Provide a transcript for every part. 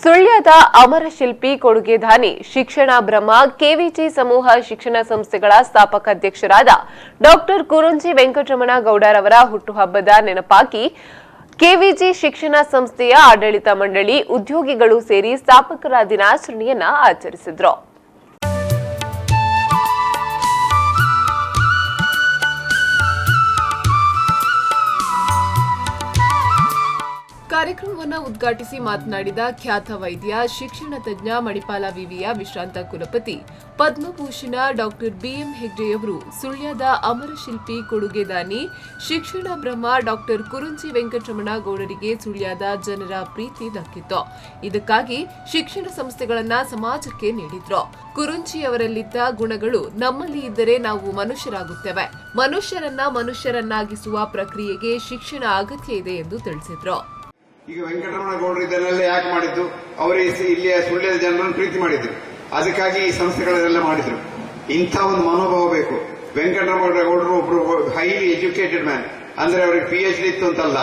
ಸುಳ್ಯದ ಅಮರಶಿಲ್ಪಿ ಕೊಡುಗೆದಾನಿ ಶಿಕ್ಷಣ ಬ್ರಹ್ಮ ಕೆವಿಜಿ ಸಮೂಹ ಶಿಕ್ಷಣ ಸಂಸ್ಥೆಗಳ ಸ್ಥಾಪಕ ಅಧ್ಯಕ್ಷರಾದ ಡಾಕ್ಟರ್ ಕುರುಂಜಿ ವೆಂಕಟರಮಣ ಗೌಡರವರ ಹುಟ್ಟುಹಬ್ಬದ ನೆನಪಾಗಿ ಕೆವಿಜಿ ಶಿಕ್ಷಣ ಸಂಸ್ಥೆಯ ಆಡಳಿತ ಮಂಡಳಿ ಉದ್ಯೋಗಿಗಳು ಸೇರಿ ಸ್ಥಾಪಕರ ದಿನಾಚರಣೆಯನ್ನು ಆಚರಿಸಿದರು. ಕಾರ್ಯಕ್ರಮವನ್ನು ಉದ್ಘಾಟಿಸಿ ಮಾತನಾಡಿದ ಖ್ಯಾತ ವೈದ್ಯ ಶಿಕ್ಷಣ ತಜ್ಞ ಮಣಿಪಾಲ ವಿವಿಯ ವಿಶ್ರಾಂತ ಕುಲಪತಿ ಪದ್ಮಭೂಷಣ ಡಾಕ್ಟರ್ ಬಿಎಂ ಹೆಗ್ಡೆಯವರು ಸುಳ್ಯದ ಅಮರಶಿಲ್ಪಿ ಕೊಡುಗೆದಾನಿ ಶಿಕ್ಷಣ ಬ್ರಹ್ಮ ಡಾಕ್ಟರ್ ಕುರುಂಜಿ ವೆಂಕಟರಮಣ ಗೌಡರಿಗೆ ಸುಳ್ಯದ ಜನರ ಪ್ರೀತಿ ದಕ್ಕಿತ್ತು. ಇದಕ್ಕಾಗಿ ಶಿಕ್ಷಣ ಸಂಸ್ಥೆಗಳನ್ನ ಸಮಾಜಕ್ಕೆ ನೀಡಿದ್ರು. ಕುರುಂಜಿಯವರಲ್ಲಿದ್ದ ಗುಣಗಳು ನಮ್ಮಲ್ಲಿ ಇದ್ದರೆ ನಾವು ಮನುಷ್ಯರಾಗುತ್ತೇವೆ. ಮನುಷ್ಯರನ್ನಾಗಿಸುವ ಪ್ರಕ್ರಿಯೆಗೆ ಶಿಕ್ಷಣ ಅಗತ್ಯ ಇದೆ ಎಂದು ತಿಳಿಸಿದ್ರು. ಈಗ ವೆಂಕಟರಮಣ ಗೌಡರು ಇದನ್ನೆಲ್ಲ ಯಾಕೆ ಮಾಡಿದ್ದು? ಅವರೇ ಇಲ್ಲಿಯ ಸುಳ್ಯದ ಜನರನ್ನು ಪ್ರೀತಿ ಮಾಡಿದ್ರು. ಅದಕ್ಕಾಗಿ ಈ ಸಂಸ್ಥೆಗಳೆಲ್ಲ ಮಾಡಿದ್ರು. ಇಂಥ ಒಂದು ಮನೋಭಾವ ಬೇಕು. ವೆಂಕಟರಮಣ ಗೌಡರು ಒಬ್ರು ಹೈಲಿ ಎಜುಕೇಟೆಡ್ ಮ್ಯಾನ್, ಅಂದ್ರೆ ಅವರಿಗೆ PhD ಇತ್ತು ಅಂತಲ್ಲ,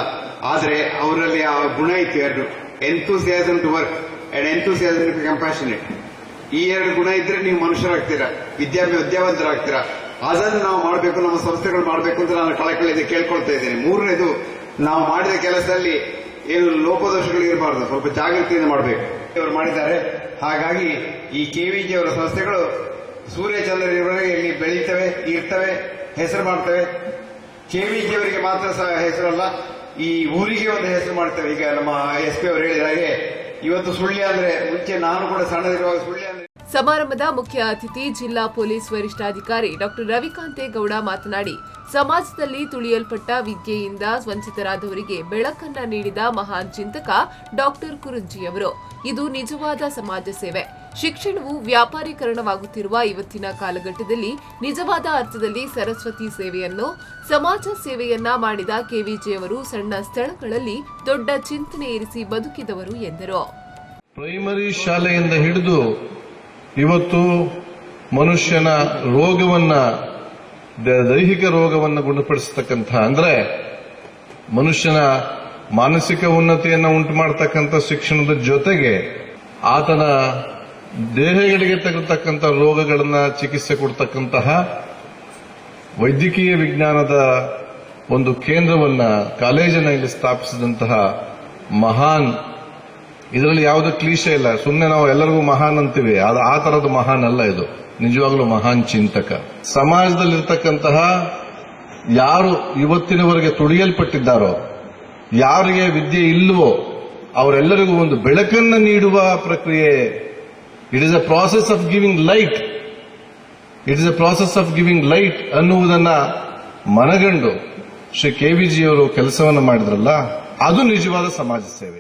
ಆದ್ರೆ ಅವರಲ್ಲಿ ಆ ಗುಣ ಇತ್ತು ಎರಡು: enthusiasm to work and enthusiasm to compassionate. ಈ ಎರಡು ಗುಣ ಇದ್ರೆ ನೀವು ಮನುಷ್ಯರಾಗ್ತೀರಾ, ವಿದ್ಯಾವಂತರಾಗ್ತೀರಾ. ಅದನ್ನು ನಾವು ಮಾಡಬೇಕು, ನಮ್ಮ ಸಂಸ್ಥೆಗಳು ಮಾಡಬೇಕು ಅಂತ ನಾನು ಕಳಕಳಿಯಿಂದ ಕೇಳ್ಕೊಳ್ತಾ ಇದ್ದೇನೆ. ಮೂರನೇದು, ನಾವು ಮಾಡಿದ ಕೆಲಸದಲ್ಲಿ ಏನು ಲೋಪದೋಷಗಳು ಇರಬಾರ್ದು, ಸ್ವಲ್ಪ ಜಾಗೃತಿಯಿಂದ ಮಾಡಬೇಕು. ಇವರು ಮಾಡಿದ್ದಾರೆ. ಹಾಗಾಗಿ ಈ ಕೆವಿಜಿ ಅವರ ಸಂಸ್ಥೆಗಳು ಸೂರ್ಯಚಂದ್ರವರೆಗೆ ಇಲ್ಲಿ ಬೆಳೀತವೆ, ಇರ್ತವೆ, ಹೆಸರು ಮಾಡ್ತವೆ. ಕೆವಿಜಿ ಅವರಿಗೆ ಮಾತ್ರ ಹೆಸರಲ್ಲ, ಈ ಊರಿಗೆ ಒಂದು ಹೆಸರು ಮಾಡ್ತವೆ. ಈಗ ನಮ್ಮ SP ಅವರು ಹೇಳಿದ ಹಾಗೆ ಇವತ್ತು ಸುಳ್ಯ ಅಂದ್ರೆ, ಮುಂಚೆ ನಾನು ಕೂಡ ಸಣ್ಣದಿರುವಾಗ ಸುಳ್ಯ ಅಂದ್ರೆ. ಸಮಾರಂಭದ ಮುಖ್ಯ ಅತಿಥಿ ಜಿಲ್ಲಾ ಪೊಲೀಸ್ ವರಿಷ್ಠಾಧಿಕಾರಿ ಡಾಕ್ಟರ್ ರವಿಕಾಂತೇಗೌಡ ಮಾತನಾಡಿ, ಸಮಾಜದಲ್ಲಿ ತುಳಿಯಲ್ಪಟ್ಟ ವಿದ್ಯೆಯಿಂದ ವಂಚಿತರಾದವರಿಗೆ ಬೆಳಕನ್ನ ನೀಡಿದ ಮಹಾನ್ ಚಿಂತಕ ಡಾಕ್ಟರ್ ಕುರುಂಜಿಯವರು. ಇದು ನಿಜವಾದ ಸಮಾಜ ಸೇವೆ. ಶಿಕ್ಷಣವು ವ್ಯಾಪಾರೀಕರಣವಾಗುತ್ತಿರುವ ಇವತ್ತಿನ ಕಾಲಘಟ್ಟದಲ್ಲಿ ನಿಜವಾದ ಅರ್ಥದಲ್ಲಿ ಸರಸ್ವತಿ ಸೇವೆಯನ್ನು, ಸಮಾಜ ಸೇವೆಯನ್ನ ಮಾಡಿದ ಕೆವಿಜಿಯವರು ಸಣ್ಣ ಸ್ಥಳಗಳಲ್ಲಿ ದೊಡ್ಡ ಚಿಂತನೆ ಇರಿಸಿ ಬದುಕಿದವರು ಎಂದರು. ಪ್ರೈಮರಿ ಶಾಲೆಯಿಂದ ಹಿಡಿದು ಇವತ್ತು ಮನುಷ್ಯನ ರೋಗವನ್ನ, ದೈಹಿಕ ರೋಗವನ್ನು ಗುಣಪಡಿಸತಕ್ಕಂಥ, ಅಂದ್ರೆ ಮನುಷ್ಯನ ಮಾನಸಿಕ ಉನ್ನತಿಯನ್ನು ಉಂಟು ಮಾಡತಕ್ಕಂಥ ಶಿಕ್ಷಣದ ಜೊತೆಗೆ ಆತನ ದೇಹಗಳಿಗೆ ತಗತಕ್ಕಂಥ ರೋಗಗಳನ್ನ ಚಿಕಿತ್ಸೆ ಕೊಡ್ತಕ್ಕಂತಹ ವೈದ್ಯಕೀಯ ವಿಜ್ಞಾನದ ಒಂದು ಕೇಂದ್ರವನ್ನ, ಕಾಲೇಜನ್ನ ಇಲ್ಲಿ ಸ್ಥಾಪಿಸಿದಂತಹ ಮಹಾನ್, ಇದರಲ್ಲಿ ಯಾವುದೇ ಕ್ಲೀಶೆ ಇಲ್ಲ. ಸುಮ್ಮನೆ ನಾವು ಎಲ್ಲರಿಗೂ ಮಹಾನ್ ಅಂತೀವಿ, ಆ ತರದ ಮಹಾನ್ ಅಲ್ಲ ಇದು. ನಿಜವಾಗ್ಲೂ ಮಹಾನ್ ಚಿಂತಕ. ಸಮಾಜದಲ್ಲಿರ್ತಕ್ಕಂತಹ ಯಾರು ಇವತ್ತಿನವರೆಗೆ ತುಳಿಯಲ್ಪಟ್ಟಿದ್ದಾರೋ, ಯಾರಿಗೆ ವಿದ್ಯೆ ಇಲ್ಲವೋ ಅವರೆಲ್ಲರಿಗೂ ಒಂದು ಬೆಳಕನ್ನು ನೀಡುವ ಪ್ರಕ್ರಿಯೆ. It is a process of giving light. It is a process of giving light ಅನ್ನುವುದನ್ನ ಮನಗಂಡು ಶ್ರೀ ಕೆವಿಜಿಯವರು ಕೆಲಸವನ್ನು ಮಾಡಿದ್ರಲ್ಲ, ಅದು ನಿಜವಾದ ಸಮಾಜ ಸೇವೆ.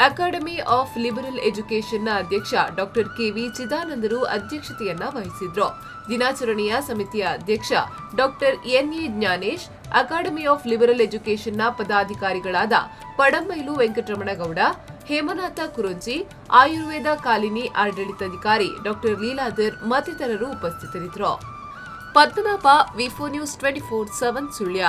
ಅಕಾಡೆಮಿ ಆಫ್ ಲಿಬರಲ್ ಎಜುಕೇಷನ್ನ ಅಧ್ಯಕ್ಷ ಡಾಕ್ಟರ್ ಕೆವಿ ಚಿದಾನಂದರು ಅಧ್ಯಕ್ಷತೆಯನ್ನ ವಹಿಸಿದ್ರು. ದಿನಾಚರಣೆಯ ಸಮಿತಿಯ ಅಧ್ಯಕ್ಷ doctor NA Jnanesh, academy of liberal ಎಜುಕೇಷನ್ನ ಪದಾಧಿಕಾರಿಗಳಾದ ಪಡಂಬೈಲು ವೆಂಕಟರಮಣಗೌಡ, ಹೇಮನಾಥ ಕುರುಂಜಿ, ಆಯುರ್ವೇದ ಕಾಲಿನಿ ಆಡಳಿತಾಧಿಕಾರಿ ಡಾಕ್ಟರ್ ಲೀಲಾಧರ್ ಮತ್ತಿತರರು ಉಪಸ್ಥಿತರಿದ್ದರು. ಪದ್ಮನಾಭ, ವಿ4 ನ್ಯೂಸ್ 24/7 ಸುಳ್ಯ.